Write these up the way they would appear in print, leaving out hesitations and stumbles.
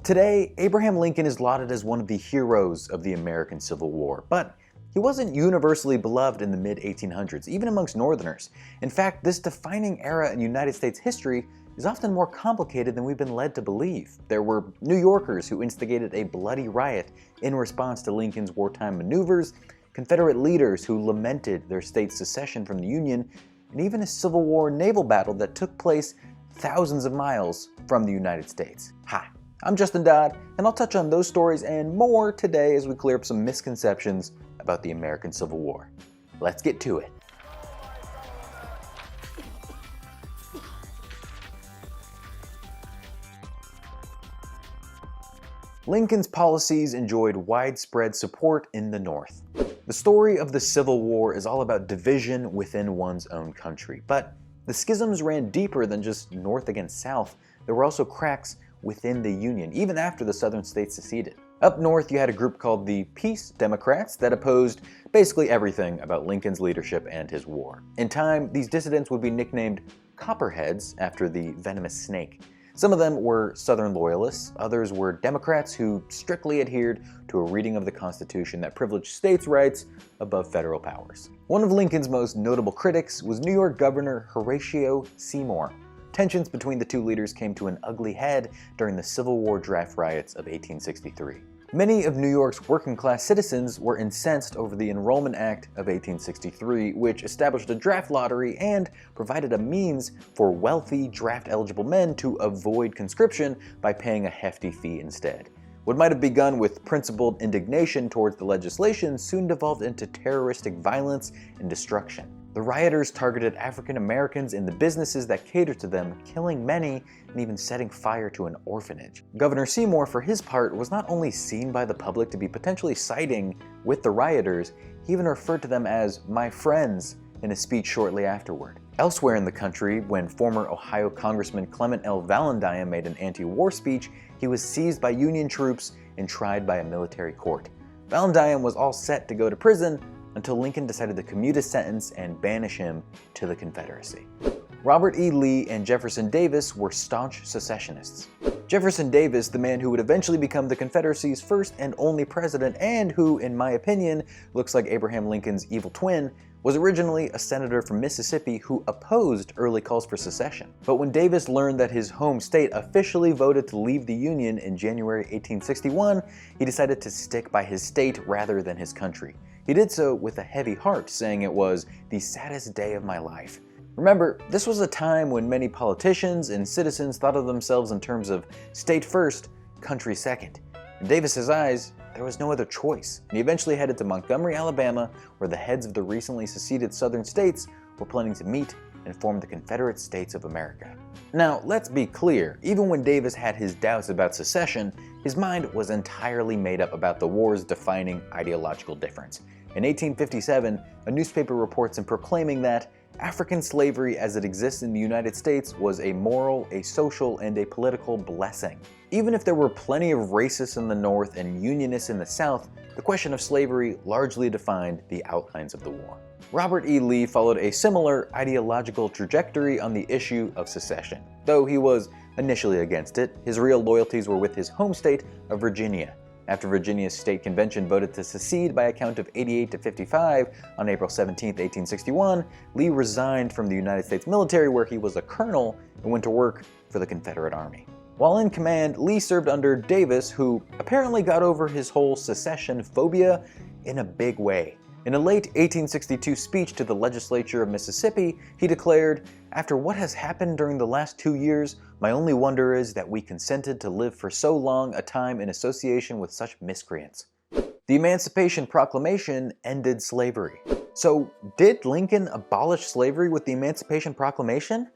Today, Abraham Lincoln is lauded as one of the heroes of the American Civil War, but he wasn't universally beloved in the mid-1800s, even amongst Northerners. In fact, this defining era in United States history is often more complicated than we've been led to believe. There were New Yorkers who instigated a bloody riot in response to Lincoln's wartime maneuvers, Confederate leaders who lamented their state's secession from the Union, and even a Civil War naval battle that took place thousands of miles from the United States. Hi, I'm Justin Dodd, and I'll touch on those stories and more today as we clear up some misconceptions about the American Civil War. Let's get to it. Lincoln's policies enjoyed widespread support in the North. The story of the Civil War is all about division within one's own country, but the schisms ran deeper than just North against South. There were also cracks within the Union, even after the Southern states seceded. Up north, you had a group called the Peace Democrats that opposed basically everything about Lincoln's leadership and his war. In time, these dissidents would be nicknamed Copperheads after the venomous snake. Some of them were Southern loyalists, others were Democrats who strictly adhered to a reading of the Constitution that privileged states' rights above federal powers. One of Lincoln's most notable critics was New York Governor Horatio Seymour. Tensions between the two leaders came to an ugly head during the Civil War draft riots of 1863. Many of New York's working-class citizens were incensed over the Enrollment Act of 1863, which established a draft lottery and provided a means for wealthy draft-eligible men to avoid conscription by paying a hefty fee instead. What might have begun with principled indignation towards the legislation soon devolved into terroristic violence and destruction. The rioters targeted African Americans in the businesses that catered to them, killing many and even setting fire to an orphanage. Governor Seymour, for his part, was not only seen by the public to be potentially siding with the rioters, he even referred to them as "my friends" in a speech shortly afterward. Elsewhere in the country, when former Ohio Congressman Clement L. Vallandigham made an anti-war speech, he was seized by Union troops and tried by a military court. Vallandigham was all set to go to prison until Lincoln decided to commute his sentence and banish him to the Confederacy. Robert E. Lee and Jefferson Davis were staunch secessionists. Jefferson Davis, the man who would eventually become the Confederacy's first and only president, and who, in my opinion, looks like Abraham Lincoln's evil twin, was originally a senator from Mississippi who opposed early calls for secession. But when Davis learned that his home state officially voted to leave the Union in January 1861, he decided to stick by his state rather than his country. He did so with a heavy heart, saying it was the saddest day of my life. Remember, this was a time when many politicians and citizens thought of themselves in terms of state first, country second. In Davis's eyes, there was no other choice. He eventually headed to Montgomery, Alabama, where the heads of the recently seceded southern states were planning to meet and form the Confederate States of America. Now, let's be clear, even when Davis had his doubts about secession, his mind was entirely made up about the war's defining ideological difference. In 1857, a newspaper reports him proclaiming that African slavery as it exists in the United States was a moral, a social, and a political blessing. Even if there were plenty of racists in the North and Unionists in the South, the question of slavery largely defined the outlines of the war. Robert E. Lee followed a similar ideological trajectory on the issue of secession. Though he was initially against it, his real loyalties were with his home state of Virginia. After Virginia's state convention voted to secede by a count of 88 to 55 on April 17, 1861, Lee resigned from the United States military, where he was a colonel, and went to work for the Confederate Army. While in command, Lee served under Davis, who apparently got over his whole secession phobia in a big way. In a late 1862 speech to the legislature of Mississippi, he declared, "After what has happened during the last 2 years, my only wonder is that we consented to live for so long a time in association with such miscreants." The Emancipation Proclamation ended slavery. So, did Lincoln abolish slavery with the Emancipation Proclamation?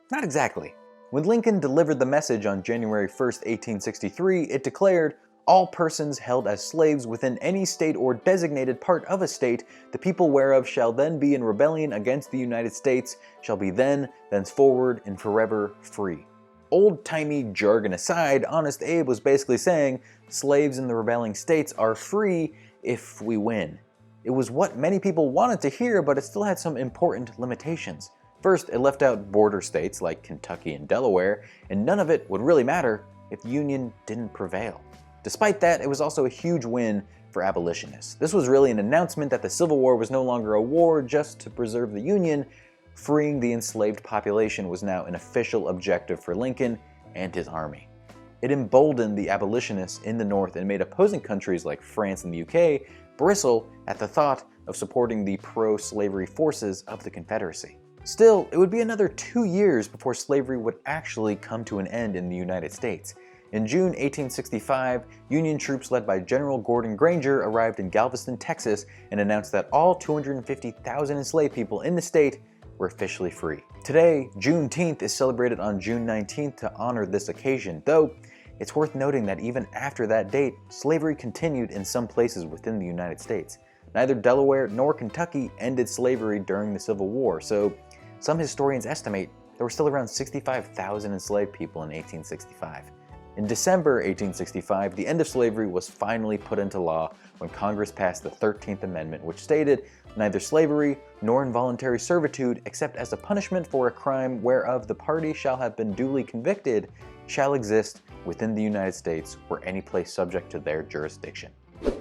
Not exactly. When Lincoln delivered the message on January 1, 1863, it declared, "All persons held as slaves within any state or designated part of a state, the people whereof shall then be in rebellion against the United States, shall be then, thenceforward, and forever free." Old-timey jargon aside, Honest Abe was basically saying, slaves in the rebelling states are free if we win. It was what many people wanted to hear, but it still had some important limitations. First, it left out border states like Kentucky and Delaware, and none of it would really matter if the Union didn't prevail. Despite that, it was also a huge win for abolitionists. This was really an announcement that the Civil War was no longer a war just to preserve the Union. Freeing the enslaved population was now an official objective for Lincoln and his army. It emboldened the abolitionists in the North and made opposing countries like France and the UK bristle at the thought of supporting the pro-slavery forces of the Confederacy. Still, it would be another 2 years before slavery would actually come to an end in the United States. In June 1865, Union troops led by General Gordon Granger arrived in Galveston, Texas, and announced that all 250,000 enslaved people in the state were officially free. Today, Juneteenth is celebrated on June 19th to honor this occasion, though it's worth noting that even after that date, slavery continued in some places within the United States. Neither Delaware nor Kentucky ended slavery during the Civil War, so some historians estimate there were still around 65,000 enslaved people in 1865. In December 1865, the end of slavery was finally put into law when Congress passed the 13th Amendment, which stated, "Neither slavery nor involuntary servitude, except as a punishment for a crime whereof the party shall have been duly convicted, shall exist within the United States or any place subject to their jurisdiction."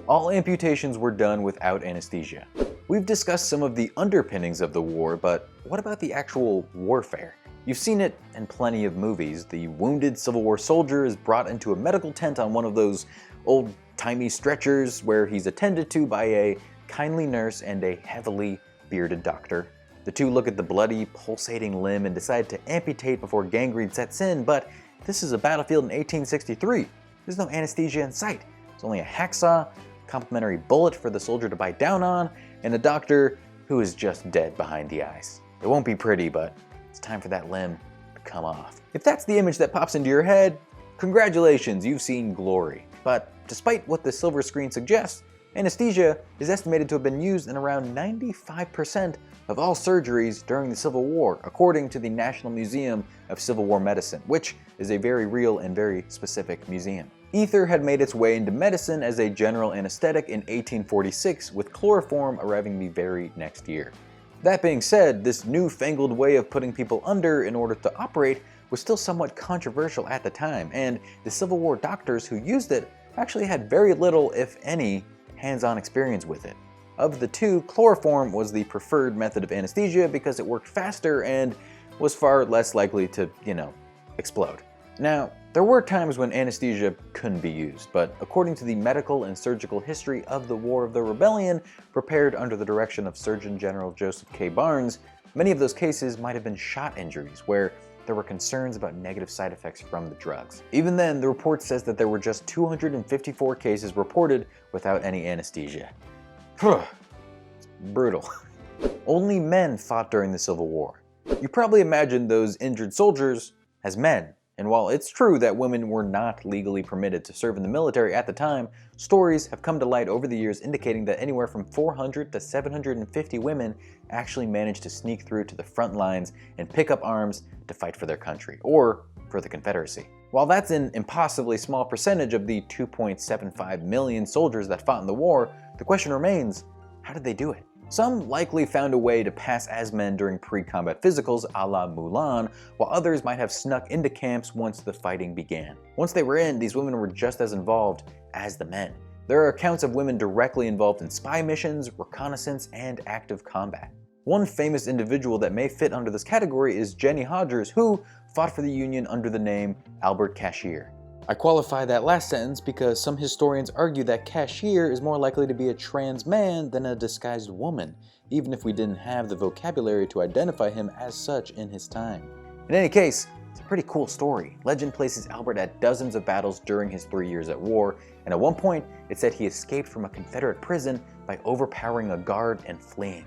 All amputations were done without anesthesia. We've discussed some of the underpinnings of the war, but what about the actual warfare? You've seen it in plenty of movies. The wounded Civil War soldier is brought into a medical tent on one of those old-timey stretchers where he's attended to by a kindly nurse and a heavily bearded doctor. The two look at the bloody, pulsating limb and decide to amputate before gangrene sets in, but this is a battlefield in 1863. There's no anesthesia in sight. There's only a hacksaw, complimentary bullet for the soldier to bite down on, and a doctor who is just dead behind the eyes. It won't be pretty, but it's time for that limb to come off. If that's the image that pops into your head, congratulations, you've seen glory. But despite what the silver screen suggests, anesthesia is estimated to have been used in around 95% of all surgeries during the Civil War, according to the National Museum of Civil War Medicine, which is a very real and very specific museum. Ether had made its way into medicine as a general anesthetic in 1846, with chloroform arriving the very next year. That being said, this newfangled way of putting people under in order to operate was still somewhat controversial at the time, and the Civil War doctors who used it actually had very little, if any, hands-on experience with it. Of the two, chloroform was the preferred method of anesthesia because it worked faster and was far less likely to, explode. Now, there were times when anesthesia couldn't be used, but according to the medical and surgical history of the War of the Rebellion, prepared under the direction of Surgeon General Joseph K. Barnes, many of those cases might have been shot injuries, where there were concerns about negative side effects from the drugs. Even then, the report says that there were just 254 cases reported without any anesthesia. It's brutal. Only men fought during the Civil War. You probably imagined those injured soldiers as men. And while it's true that women were not legally permitted to serve in the military at the time, stories have come to light over the years indicating that anywhere from 400 to 750 women actually managed to sneak through to the front lines and pick up arms to fight for their country, or for the Confederacy. While that's an impossibly small percentage of the 2.75 million soldiers that fought in the war, the question remains, how did they do it? Some likely found a way to pass as men during pre-combat physicals a la Mulan, while others might have snuck into camps once the fighting began. Once they were in, these women were just as involved as the men. There are accounts of women directly involved in spy missions, reconnaissance, and active combat. One famous individual that may fit under this category is Jenny Hodgers, who fought for the Union under the name Albert Cashier. I qualify that last sentence because some historians argue that Cashier is more likely to be a trans man than a disguised woman, even if we didn't have the vocabulary to identify him as such in his time. In any case, it's a pretty cool story. Legend places Albert at dozens of battles during his 3 years at war, and at one point it said he escaped from a Confederate prison by overpowering a guard and fleeing.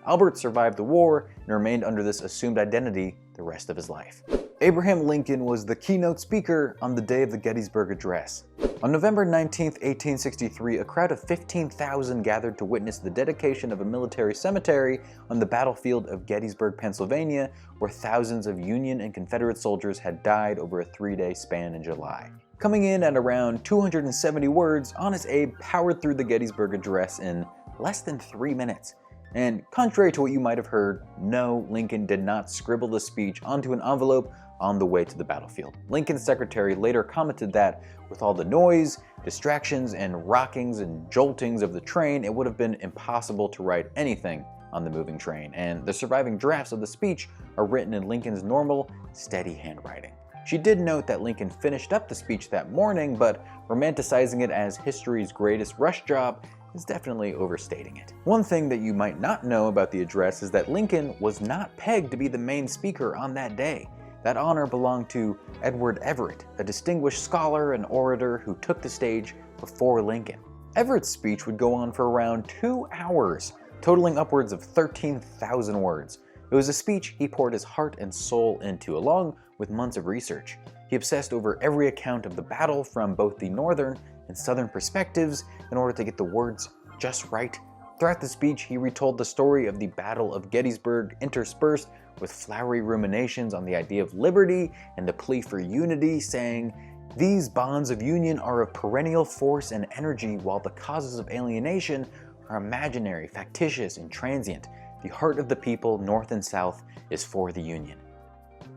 Albert survived the war and remained under this assumed identity the rest of his life. Abraham Lincoln was the keynote speaker on the day of the Gettysburg Address. On November 19, 1863, a crowd of 15,000 gathered to witness the dedication of a military cemetery on the battlefield of Gettysburg, Pennsylvania, where thousands of Union and Confederate soldiers had died over a 3-day span in July. Coming in at around 270 words, Honest Abe powered through the Gettysburg Address in less than 3 minutes. And contrary to what you might have heard, no, Lincoln did not scribble the speech onto an envelope on the way to the battlefield. Lincoln's secretary later commented that, with all the noise, distractions, and rockings and joltings of the train, it would have been impossible to write anything on the moving train, and the surviving drafts of the speech are written in Lincoln's normal, steady handwriting. She did note that Lincoln finished up the speech that morning, but romanticizing it as history's greatest rush job is definitely overstating it. One thing that you might not know about the address is that Lincoln was not pegged to be the main speaker on that day. That honor belonged to Edward Everett, a distinguished scholar and orator who took the stage before Lincoln. Everett's speech would go on for around 2 hours, totaling upwards of 13,000 words. It was a speech he poured his heart and soul into, along with months of research. He obsessed over every account of the battle from both the northern and southern perspectives in order to get the words just right. Throughout the speech, he retold the story of the Battle of Gettysburg, interspersed with flowery ruminations on the idea of liberty and the plea for unity, saying, "These bonds of union are of perennial force and energy, while the causes of alienation are imaginary, factitious, and transient. The heart of the people, North and South, is for the Union."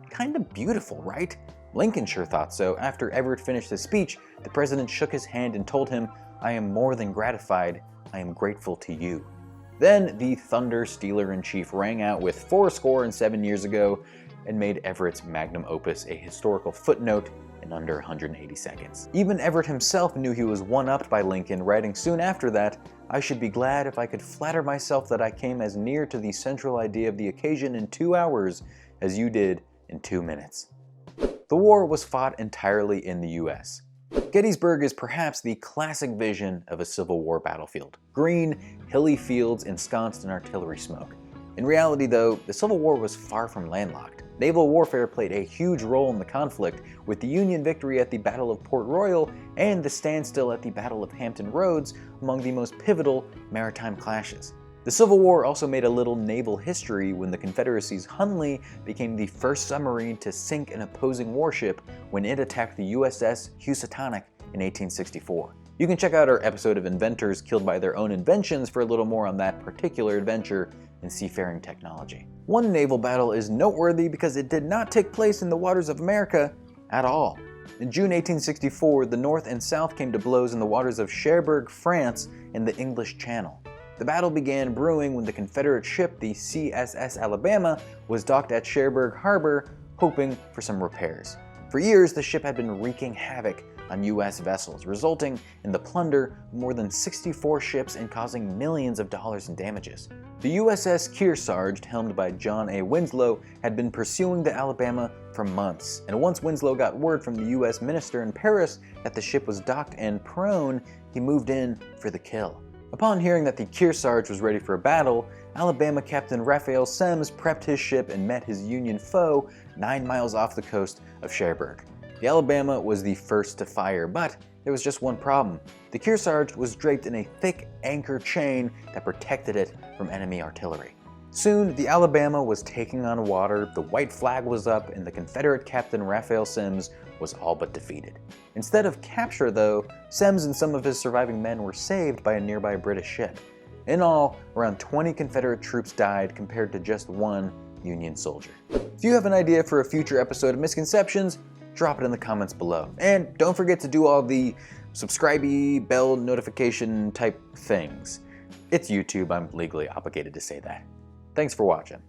Kinda beautiful, right? Lincoln sure thought so. After Everett finished his speech, the president shook his hand and told him, "I am more than gratified. I am grateful to you." Then the Thunder Stealer-in-Chief rang out with 77 years ago and made Everett's magnum opus a historical footnote in under 180 seconds. Even Everett himself knew he was one-upped by Lincoln, writing soon after that, "I should be glad if I could flatter myself that I came as near to the central idea of the occasion in 2 hours as you did in 2 minutes." The war was fought entirely in the US. Gettysburg is perhaps the classic vision of a Civil War battlefield. Green, hilly fields ensconced in artillery smoke. In reality, though, the Civil War was far from landlocked. Naval warfare played a huge role in the conflict, with the Union victory at the Battle of Port Royal and the standstill at the Battle of Hampton Roads among the most pivotal maritime clashes. The Civil War also made a little naval history when the Confederacy's Hunley became the first submarine to sink an opposing warship when it attacked the USS Housatonic in 1864. You can check out our episode of Inventors Killed by Their Own Inventions for a little more on that particular adventure in seafaring technology. One naval battle is noteworthy because it did not take place in the waters of America at all. In June 1864, the North and South came to blows in the waters of Cherbourg, France, in the English Channel. The battle began brewing when the Confederate ship, the CSS Alabama, was docked at Cherbourg Harbor, hoping for some repairs. For years, the ship had been wreaking havoc on US vessels, resulting in the plunder of more than 64 ships and causing millions of dollars in damages. The USS Kearsarge, helmed by John A. Winslow, had been pursuing the Alabama for months, and once Winslow got word from the US minister in Paris that the ship was docked and prone, he moved in for the kill. Upon hearing that the Kearsarge was ready for a battle, Alabama Captain Raphael Semmes prepped his ship and met his Union foe 9 miles off the coast of Cherbourg. The Alabama was the first to fire, but there was just one problem. The Kearsarge was draped in a thick anchor chain that protected it from enemy artillery. Soon, the Alabama was taking on water, the white flag was up, and the Confederate Captain Raphael Semmes was all but defeated. Instead of capture, though, Semmes and some of his surviving men were saved by a nearby British ship. In all, around 20 Confederate troops died compared to just 1 Union soldier. If you have an idea for a future episode of Misconceptions, drop it in the comments below. And don't forget to do all the subscribe-y, bell notification type things. It's YouTube, I'm legally obligated to say that. Thanks for watching.